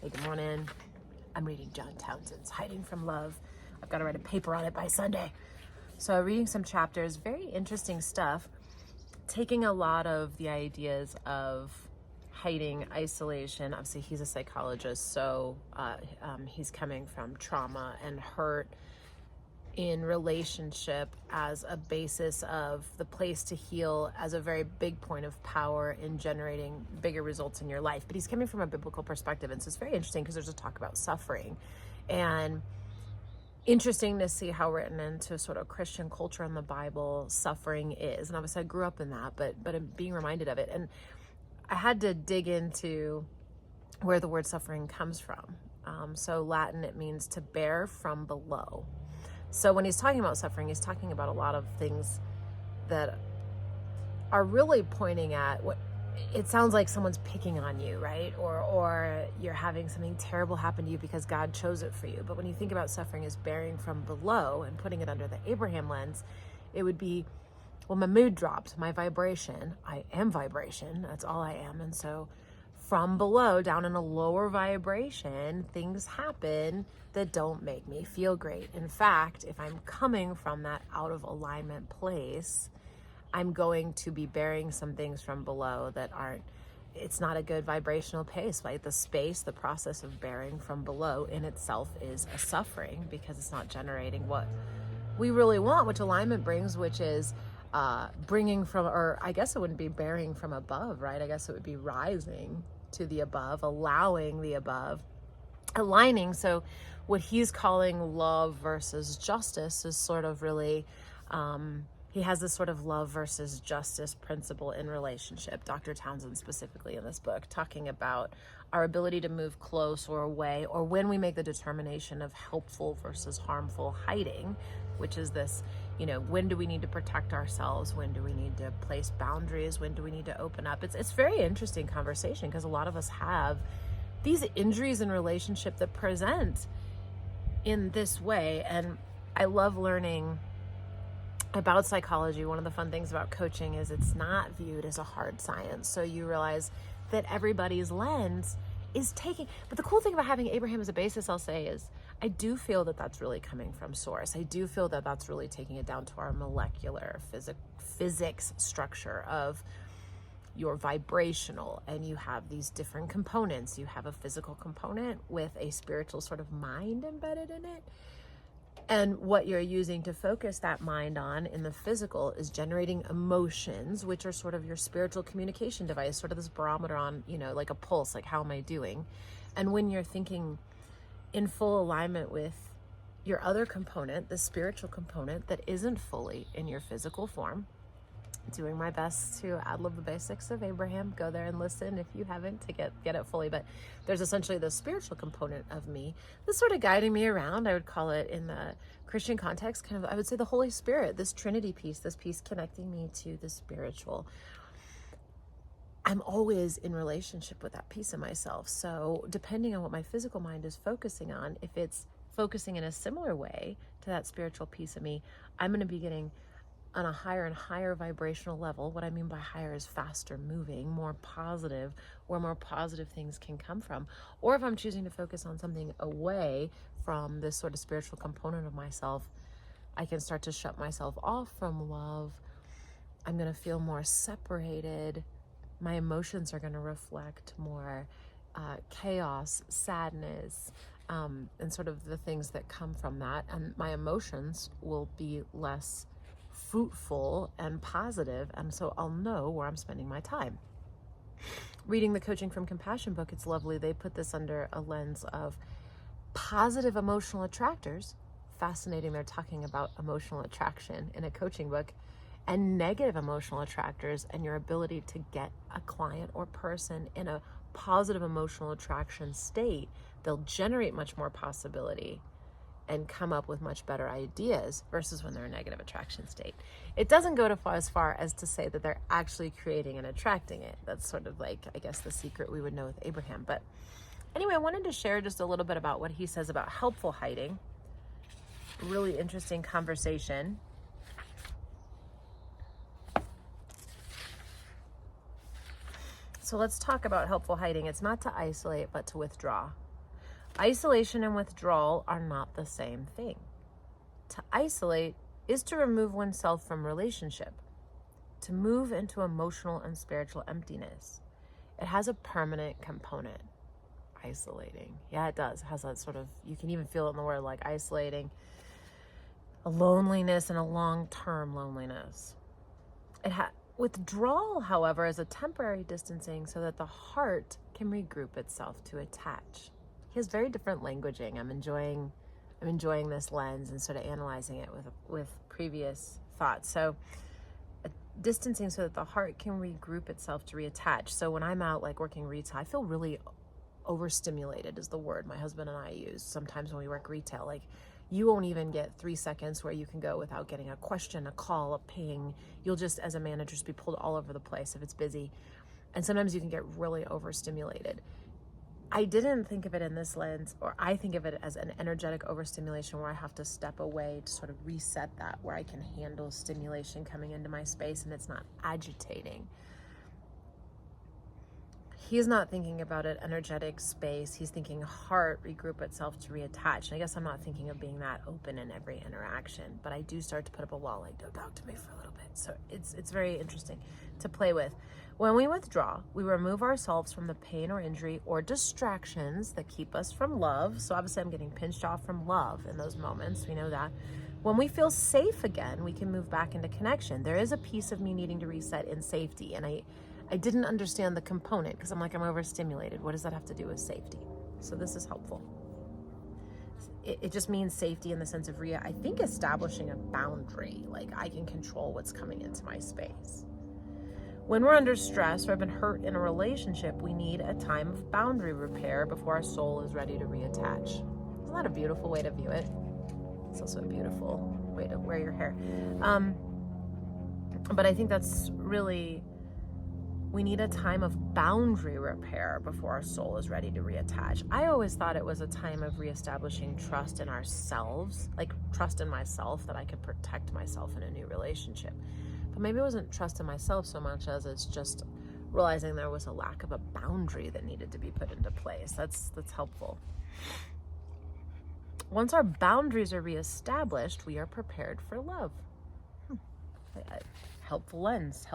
Hey, good morning. I'm reading John Townsend's Hiding from Love. I've got to write a paper on it by Sunday. So reading some chapters, very interesting stuff, taking a lot of the ideas of hiding, isolation. Obviously, he's a psychologist, so he's coming from trauma and hurt in relationship as a basis of the place to heal, as a very big point of power in generating bigger results in your life. But he's coming from a biblical perspective, and so it's very interesting because there's a talk about suffering, and interesting to see how written into sort of Christian culture in the Bible suffering is. And obviously I grew up in that, but I'm being reminded of it, and I had to dig into where the word suffering comes from. So Latin, it means to bear from below. So when he's talking about suffering, he's talking about a lot of things that are really pointing at what it sounds like someone's picking on you, right? Or you're having something terrible happen to you because God chose it for you. But when you think about suffering as bearing from below and putting it under the Abraham lens, it would be, well, my mood dropped, my vibration. I am vibration. That's all I am. And so from below, down in a lower vibration, things happen that don't make me feel great. In fact, if I'm coming from that out of alignment place, I'm going to be bearing some things from below that aren't, it's not a good vibrational pace, right? The space, the process of bearing from below in itself is a suffering because it's not generating what we really want, which alignment brings, which is bringing from, or I guess it wouldn't be bearing from above, right? I guess it would be rising to the above, allowing the above, aligning. So what he's calling love versus justice is sort of really, he has this sort of love versus justice principle in relationship. Dr. Townsend specifically in this book, talking about our ability to move close or away, or when we make the determination of helpful versus harmful hiding, which is this, when do we need to protect ourselves? When do we need to place boundaries? When do we need to open up? It's very interesting conversation because a lot of us have these injuries in relationship that present in this way. And I love learning about psychology. One of the fun things about coaching is it's not viewed as a hard science. So you realize that everybody's lens is taking, but the cool thing about having Abraham as a basis, I'll say, is I do feel that that's really coming from source. I do feel that that's really taking it down to our molecular physics structure of your vibrational, and you have these different components. You have a physical component with a spiritual sort of mind embedded in it. And what you're using to focus that mind on in the physical is generating emotions, which are sort of your spiritual communication device, sort of this barometer on, like a pulse, like how am I doing? And when you're thinking in full alignment with your other component, the spiritual component that isn't fully in your physical form, doing my best to ad-lib the basics of Abraham. Go there and listen if you haven't to get it fully. But there's essentially the spiritual component of me that's sort of guiding me around. I would call it, in the Christian context, kind of, I would say the Holy Spirit, this Trinity piece, this piece connecting me to the spiritual. I'm always in relationship with that piece of myself. So depending on what my physical mind is focusing on, if it's focusing in a similar way to that spiritual piece of me, I'm going to be getting on a higher and higher vibrational level. What I mean by higher is faster moving, more positive, where more positive things can come from. Or if I'm choosing to focus on something away from this sort of spiritual component of myself, I can start to shut myself off from love. I'm going to feel more separated. My emotions are going to reflect more chaos, sadness, and sort of the things that come from that. And my emotions will be less fruitful and positive, and so I'll know where I'm spending my time. Reading the Coaching from Compassion book, it's lovely. They put this under a lens of positive emotional attractors. Fascinating, they're talking about emotional attraction in a coaching book, and negative emotional attractors, and your ability to get a client or person in a positive emotional attraction state. They'll generate much more possibility and come up with much better ideas versus when they're in a negative attraction state. It doesn't go as far as to say that they're actually creating and attracting it. That's sort of like, I guess, the secret we would know with Abraham. But anyway, I wanted to share just a little bit about what he says about helpful hiding. Really interesting conversation. So let's talk about helpful hiding. It's not to isolate, but to withdraw. Isolation and withdrawal are not the same thing. To isolate is to remove oneself from relationship, to move into emotional and spiritual emptiness. It has a permanent component. Isolating. Yeah, it does. It has that sort of, you can even feel it in the word, like isolating. A loneliness and a long-term loneliness. Withdrawal, however, is a temporary distancing so that the heart can regroup itself to attach. He has very different languaging. I'm enjoying this lens and sort of analyzing it with previous thoughts. So distancing so that the heart can regroup itself to reattach. So when I'm out like working retail, I feel really overstimulated is the word my husband and I use sometimes when we work retail. Like, you won't even get 3 seconds where you can go without getting a question, a call, a ping. You'll just, as a manager, just be pulled all over the place if it's busy. And sometimes you can get really overstimulated. I didn't think of it in this lens, or I think of it as an energetic overstimulation where I have to step away to sort of reset that, where I can handle stimulation coming into my space and it's not agitating. He's not thinking about an energetic space. He's thinking heart, regroup itself to reattach. And I guess I'm not thinking of being that open in every interaction, but I do start to put up a wall, like, don't talk to me for a little bit. So it's very interesting to play with. When we withdraw, we remove ourselves from the pain or injury or distractions that keep us from love. So obviously I'm getting pinched off from love in those moments. We know that. When we feel safe again, we can move back into connection. There is a piece of me needing to reset in safety. And I didn't understand the component because I'm overstimulated. What does that have to do with safety? So this is helpful. It just means safety in the sense of I think establishing a boundary, like I can control what's coming into my space. When we're under stress or have been hurt in a relationship, we need a time of boundary repair before our soul is ready to reattach. Isn't that a beautiful way to view it? It's also a beautiful way to wear your hair. But I think that's really, we need a time of boundary repair before our soul is ready to reattach. I always thought it was a time of reestablishing trust in ourselves, like trust in myself that I could protect myself in a new relationship. But maybe it wasn't trust in myself so much as it's just realizing there was a lack of a boundary that needed to be put into place. That's helpful. Once our boundaries are reestablished, we are prepared for love. Helpful lens.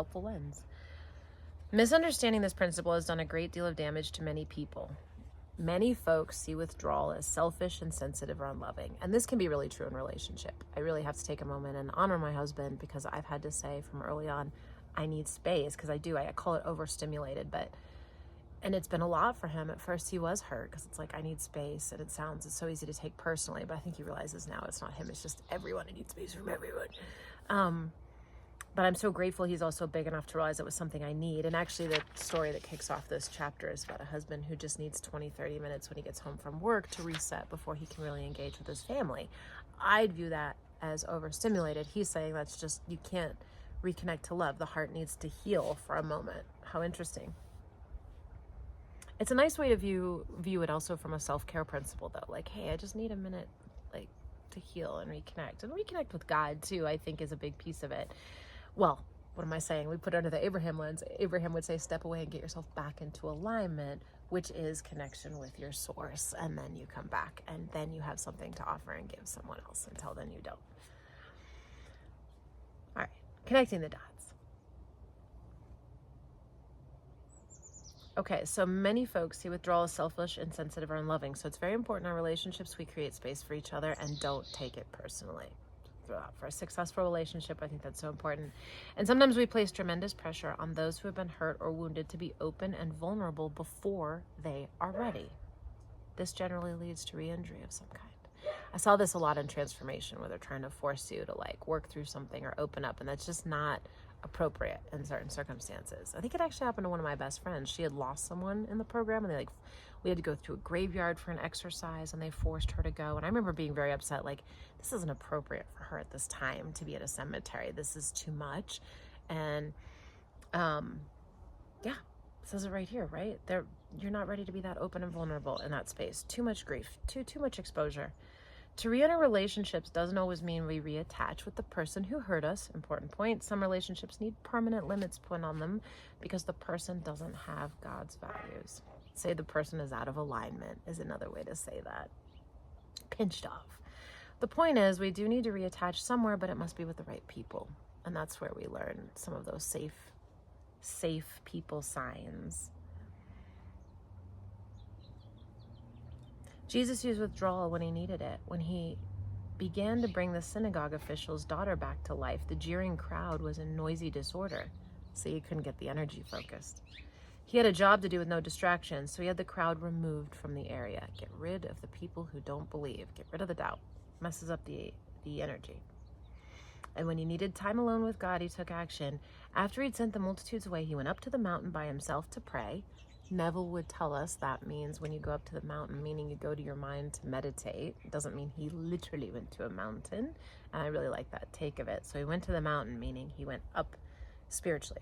Misunderstanding this principle has done a great deal of damage to many people. Many folks see withdrawal as selfish, insensitive, or unloving. And this can be really true in relationship. I really have to take a moment and honor my husband because I've had to say from early on, I need space, because I call it overstimulated, and it's been a lot for him. At first he was hurt because it's like, I need space, and it's so easy to take personally, but I think he realizes now it's not him, it's just everyone. I need space from everyone. But I'm so grateful he's also big enough to realize it was something I need. And actually the story that kicks off this chapter is about a husband who just needs 20-30 minutes when he gets home from work to reset before he can really engage with his family. I'd view that as overstimulated. He's saying that's just, you can't reconnect to love. The heart needs to heal for a moment. How interesting. It's a nice way to view it also from a self-care principle though. Like, hey, I just need a minute, like, to heal and reconnect. And reconnect with God too, I think, is a big piece of it. Well, what am I saying? We put it under the Abraham lens. Abraham would say, step away and get yourself back into alignment, which is connection with your source. And then you come back and then you have something to offer and give someone else. Until then, you don't. All right, connecting the dots. Okay, so many folks see withdrawal as selfish, insensitive, or unloving. So it's very important in our relationships we create space for each other and don't take it personally. For a successful relationship, I think that's so important. And sometimes we place tremendous pressure on those who have been hurt or wounded to be open and vulnerable before they are ready. This generally leads to re-injury of some kind. I saw this a lot in transformation, where they're trying to force you to like work through something or open up, and that's just not appropriate in certain circumstances. I think it actually happened to one of my best friends. She had lost someone in the program, and we had to go through a graveyard for an exercise, and they forced her to go. And I remember being very upset, like, this isn't appropriate for her at this time to be at a cemetery. This is too much. And yeah, it says it right here, right? You're not ready to be that open and vulnerable in that space. Too much grief, too much exposure. To re-enter relationships doesn't always mean we reattach with the person who hurt us. Important point. Some relationships need permanent limits put on them because the person doesn't have God's values. Say the person is out of alignment is another way to say that. Pinched off. The point is, we do need to reattach somewhere, but it must be with the right people. And that's where we learn some of those safe people signs. Jesus used withdrawal when he needed it. When he began to bring the synagogue official's daughter back to life, the jeering crowd was in noisy disorder, so he couldn't get the energy focused. He had a job to do with no distractions, so he had the crowd removed from the area. Get rid of the people who don't believe. Get rid of the doubt. Messes up the energy. And when he needed time alone with God, he took action. After he'd sent the multitudes away, he went up to the mountain by himself to pray. Neville would tell us that means when you go up to the mountain, meaning you go to your mind to meditate. It doesn't mean he literally went to a mountain. And I really like that take of it. So he went to the mountain, meaning he went up spiritually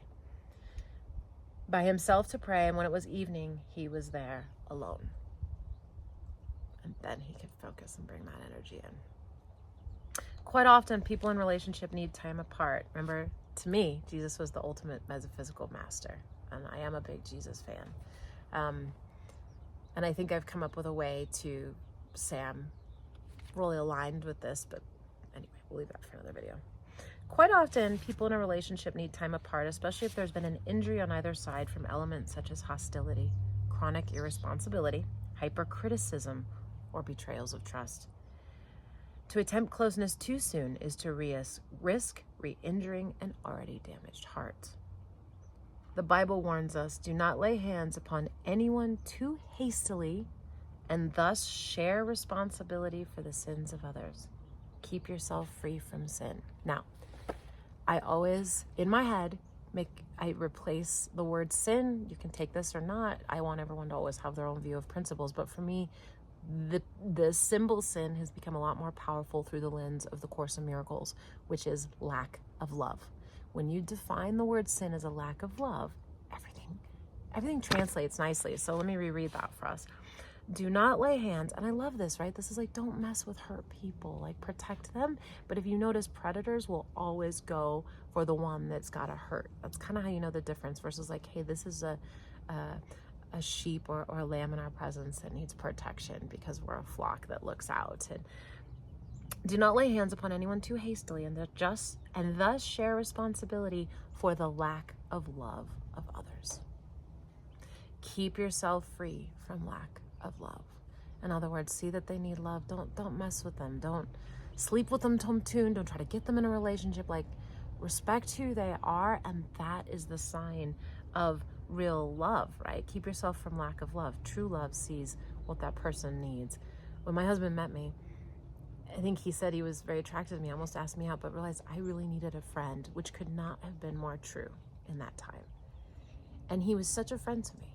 by himself to pray. And when it was evening, he was there alone. And then he could focus and bring that energy in. Quite often, people in relationship need time apart. Remember, to me, Jesus was the ultimate metaphysical master. And I am a big Jesus fan. And I think I've come up with a way to say I'm really aligned with this, but anyway, we'll leave that for another video. Quite often, people in a relationship need time apart, especially if there's been an injury on either side from elements such as hostility, chronic irresponsibility, hypercriticism, or betrayals of trust. To attempt closeness too soon is to risk re-injuring an already damaged heart. The Bible warns us, do not lay hands upon anyone too hastily and thus share responsibility for the sins of others. Keep yourself free from sin. Now, I always, in my head, I replace the word sin. You can take this or not. I want everyone to always have their own view of principles. But for me, the symbol sin has become a lot more powerful through the lens of the Course in Miracles, which is lack of love. When you define the word sin as a lack of love, everything translates nicely. So let me reread that for us. Do not lay hands, and I love this, right? This is like, don't mess with hurt people, like protect them. But if you notice, predators will always go for the one that's got to hurt. That's kind of how you know the difference versus like, hey, this is a sheep or a lamb in our presence that needs protection because we're a flock that looks out. And do not lay hands upon anyone too hastily and thus share responsibility for the lack of love of others. Keep yourself free from lack of love. In other words, see that they need love. Don't mess with them. Don't sleep with them too soon. Don't try to get them in a relationship. Like, respect who they are, and that is the sign of real love, right? Keep yourself from lack of love. True love sees what that person needs. When my husband met me, I think he said he was very attracted to me, almost asked me out, but realized I really needed a friend, which could not have been more true in that time. And he was such a friend to me.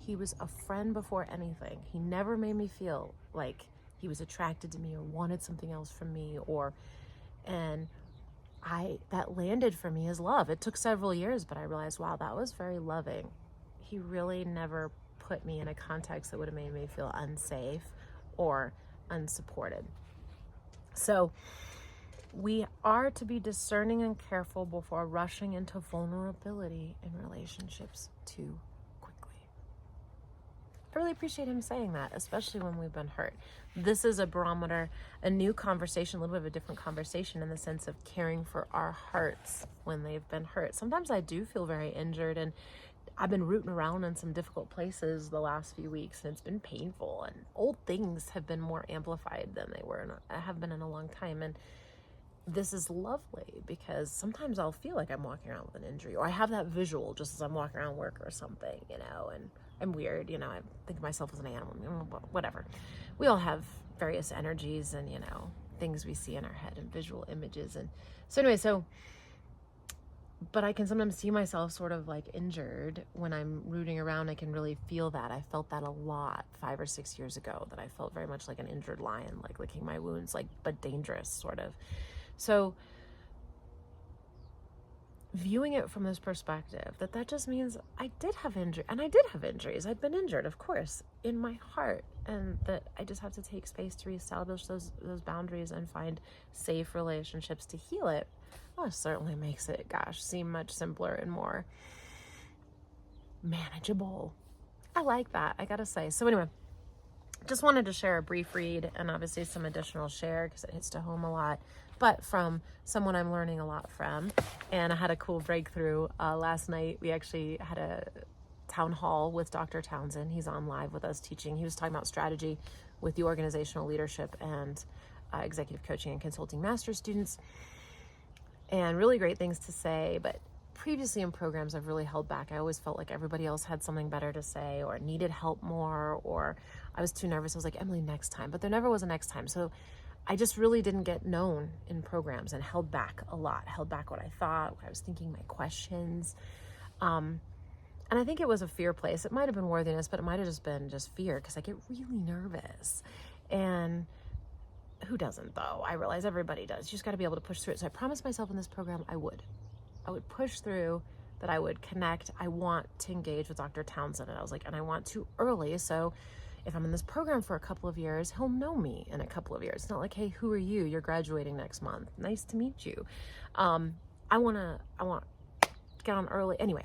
He was a friend before anything. He never made me feel like he was attracted to me or wanted something else from me, and that landed for me as love. It took several years, but I realized, wow, that was very loving. He really never put me in a context that would have made me feel unsafe or unsupported. So we are to be discerning and careful before rushing into vulnerability in relationships too quickly. I really appreciate him saying that, especially when we've been hurt. This is a barometer, a new conversation, a little bit of a different conversation in the sense of caring for our hearts when they've been hurt. Sometimes I do feel very injured, and I've been rooting around in some difficult places the last few weeks, and it's been painful, and old things have been more amplified than they have been in a long time. And this is lovely because sometimes I'll feel like I'm walking around with an injury, or I have that visual just as I'm walking around work or something, and I'm weird, I think of myself as an animal, whatever. We all have various energies and, things we see in our head and visual images. And so anyway, but I can sometimes see myself sort of like injured when I'm rooting around. I can really feel that. I felt that a lot 5 or 6 years ago, that I felt very much like an injured lion, like licking my wounds, but dangerous sort of. So viewing it from this perspective, that just means I did have injury, and I did have injuries. I'd been injured, of course, in my heart, and that I just have to take space to reestablish those boundaries and find safe relationships to heal it. Well, it certainly makes it, seem much simpler and more manageable. I like that, I gotta say. So anyway, just wanted to share a brief read and obviously some additional share because it hits to home a lot, but from someone I'm learning a lot from. And I had a cool breakthrough last night. We actually had a town hall with Dr. Townsend. He's on live with us teaching. He was talking about strategy with the organizational leadership and executive coaching and consulting master students, and really great things to say. But previously in programs, I've really held back. I always felt like everybody else had something better to say or needed help more, or I was too nervous. I was like, Emily, next time. But there never was a next time. So I just really didn't get known in programs and held back a lot, held back what I thought, what I was thinking, my questions. And I think it was a fear place. It might have been worthiness, but it might have just been just fear because I get really nervous. And who doesn't, though? I realize everybody does. You just got to be able to push through it. So I promised myself in this program I would push through, that I would connect. I want to engage with Dr. Townsend. And I was like, and I want to early. So if I'm in this program for a couple of years, he'll know me in a couple of years. It's not like, hey, who are you? You're graduating next month. Nice to meet you. I want to get on early. Anyway,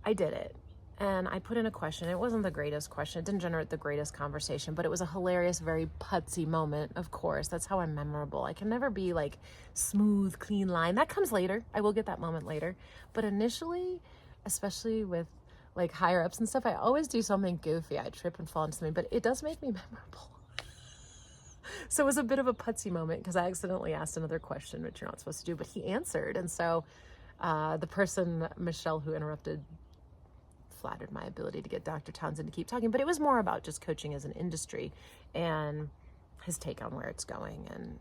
I did it. And I put in a question. It wasn't the greatest question. It didn't generate the greatest conversation, but it was a hilarious, very putsy moment, of course. That's how I'm memorable. I can never be like smooth, clean line. That comes later. I will get that moment later. But initially, especially with like higher ups and stuff, I always do something goofy. I trip and fall into something, but it does make me memorable. So it was a bit of a putsy moment because I accidentally asked another question, which you're not supposed to do, but he answered. And so the person, Michelle, who interrupted, flattered my ability to get Dr. Townsend to keep talking, but it was more about just coaching as an industry and his take on where it's going, and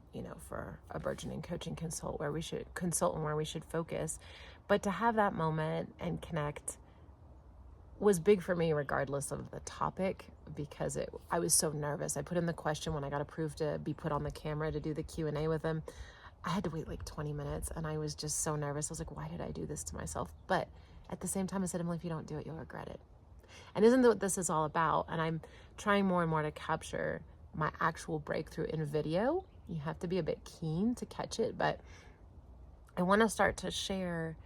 for a burgeoning coaching consultant where we should focus. But to have that moment and connect was big for me regardless of the topic, because I was so nervous. I put in the question when I got approved to be put on the camera to do the Q&A with him. I had to wait like 20 minutes and I was just so nervous. I was like, why did I do this to myself? But at the same time, I said, Emily, if you don't do it, you'll regret it. And isn't that what this is all about? And I'm trying more and more to capture my actual breakthrough in video. You have to be a bit keen to catch it, but I want to start to share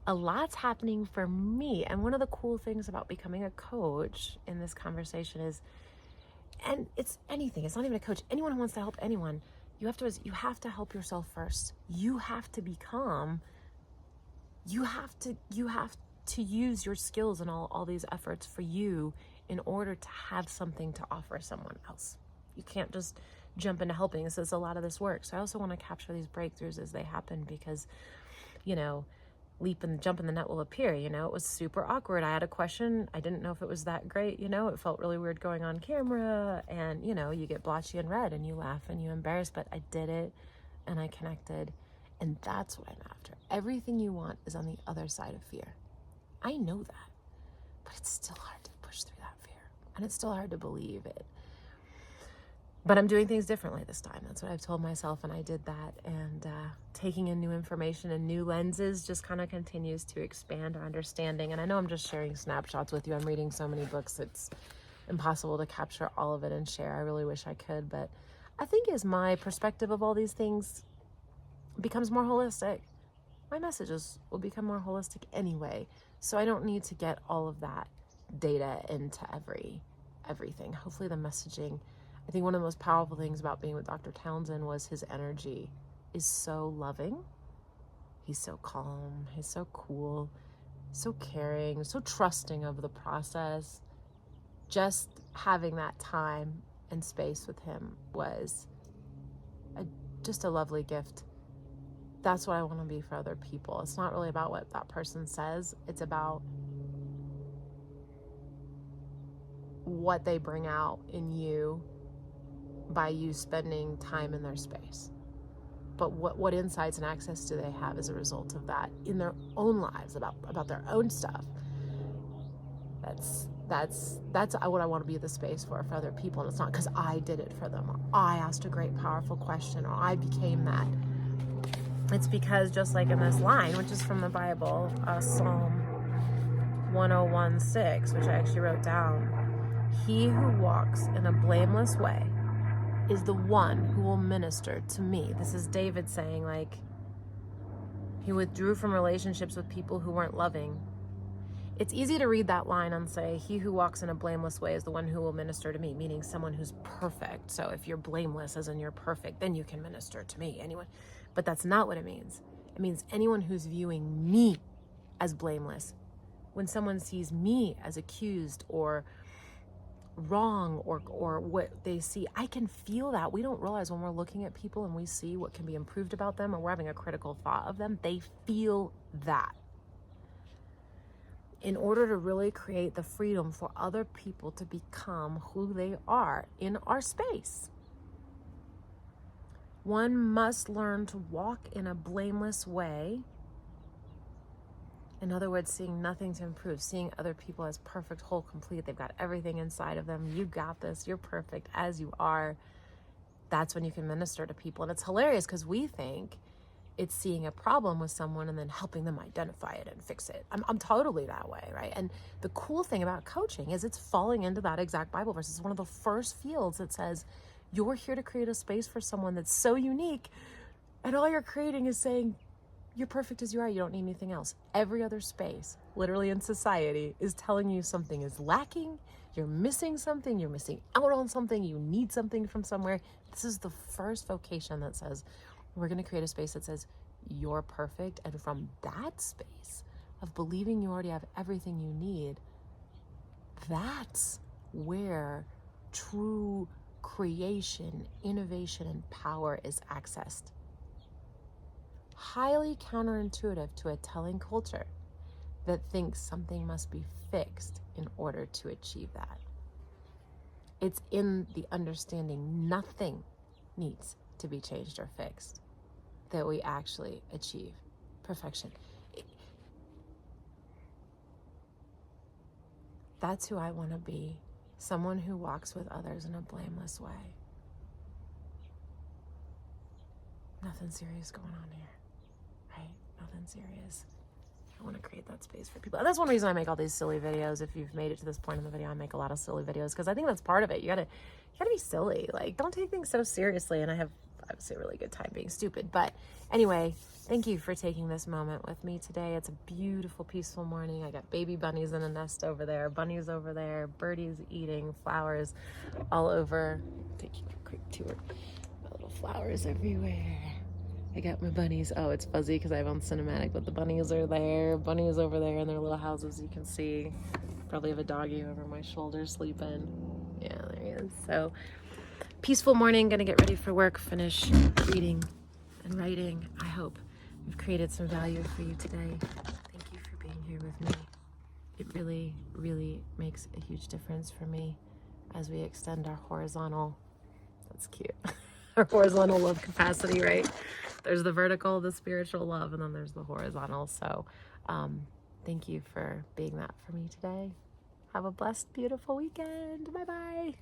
a lot's happening for me. And one of the cool things about becoming a coach in this conversation is, and it's anything, it's not even a coach, anyone who wants to help anyone, you have to help yourself first. You have to use your skills and all these efforts for you in order to have something to offer someone else. You can't just jump into helping. So it's a lot of this work. So I also want to capture these breakthroughs as they happen, because, leap and jump in the net will appear. It was super awkward. I had a question. I didn't know if it was that great. It felt really weird going on camera, and, you get blotchy and red and you laugh and you embarrass, but I did it and I connected. And that's what I'm after. Everything you want is on the other side of fear. I know that, but it's still hard to push through that fear, and it's still hard to believe it. But I'm doing things differently this time. That's what I've told myself, and I did that. And taking in new information and new lenses just kind of continues to expand our understanding. And I know I'm just sharing snapshots with you. I'm reading so many books, it's impossible to capture all of it and share. I really wish I could, but I think as my perspective of all these things becomes more holistic, my messages will become more holistic anyway. So I don't need to get all of that data into everything. Hopefully the messaging, I think one of the most powerful things about being with Dr. Townsend was his energy is so loving. He's so calm. He's so cool, so caring, so trusting of the process. Just having that time and space with him was just a lovely gift. That's what I want to be for other people. It's not really about what that person says. It's about what they bring out in you by you spending time in their space. But what insights and access do they have as a result of that in their own lives, about their own stuff? That's what I want to be the space for other people. And it's not because I did it for them, or I asked a great, powerful question, or I became that. It's because, just like in this line, which is from the Bible, Psalm 101:6, which I actually wrote down, he who walks in a blameless way is the one who will minister to me. This is David saying, like, he withdrew from relationships with people who weren't loving, It's easy to read that line and say, he who walks in a blameless way is the one who will minister to me, meaning someone who's perfect. So if you're blameless, as in you're perfect, then you can minister to me, anyone. But that's not what it means. It means anyone who's viewing me as blameless. When someone sees me as accused or wrong or what they see, I can feel that. We don't realize when we're looking at people and we see what can be improved about them, and we're having a critical thought of them, they feel that. In order to really create the freedom for other people to become who they are in our space, one must learn to walk in a blameless way. In other words, seeing nothing to improve, seeing other people as perfect, whole, complete. They've got everything inside of them. You got this. You're perfect as you are. That's when you can minister to people. And it's hilarious because we think it's seeing a problem with someone and then helping them identify it and fix it. I'm totally that way, right? And the cool thing about coaching is it's falling into that exact Bible verse. It's one of the first fields that says, you're here to create a space for someone that's so unique, and all you're creating is saying, you're perfect as you are, you don't need anything else. Every other space, literally in society, is telling you something is lacking, you're missing something, you're missing out on something, you need something from somewhere. This is the first vocation that says, we're going to create a space that says you're perfect. And from that space of believing you already have everything you need, that's where true creation, innovation, and power is accessed. Highly counterintuitive to a telling culture that thinks something must be fixed in order to achieve that. It's in the understanding nothing needs to be changed or fixed that we actually achieve perfection. That's who I want to be. Someone who walks with others in a blameless way. Nothing serious going on here, right? Nothing serious. I want to create that space for people. And that's one reason I make all these silly videos. If you've made it to this point in the video, I make a lot of silly videos because I think that's part of it. You gotta be silly. Like, don't take things so seriously. And I have obviously a really good time being stupid. But anyway, thank you for taking this moment with me today. It's a beautiful, peaceful morning. I got baby bunnies in a nest over there, bunnies over there, birdies eating, flowers all over. Take you for a quick tour. My little flowers everywhere. I got my bunnies. Oh, it's fuzzy because I have on cinematic, but the bunnies are there. Bunnies over there in their little houses, you can see. Probably have a doggy over my shoulder sleeping. Yeah, there he is. So, peaceful morning. Gonna get ready for work, finish reading and writing. I hope we've created some value for you today. Thank you for being here with me. It really, really makes a huge difference for me as we extend our horizontal, that's cute, our horizontal love capacity, right? There's the vertical, the spiritual love, and then there's the horizontal. So thank you for being that for me today. Have a blessed, beautiful weekend. Bye-bye.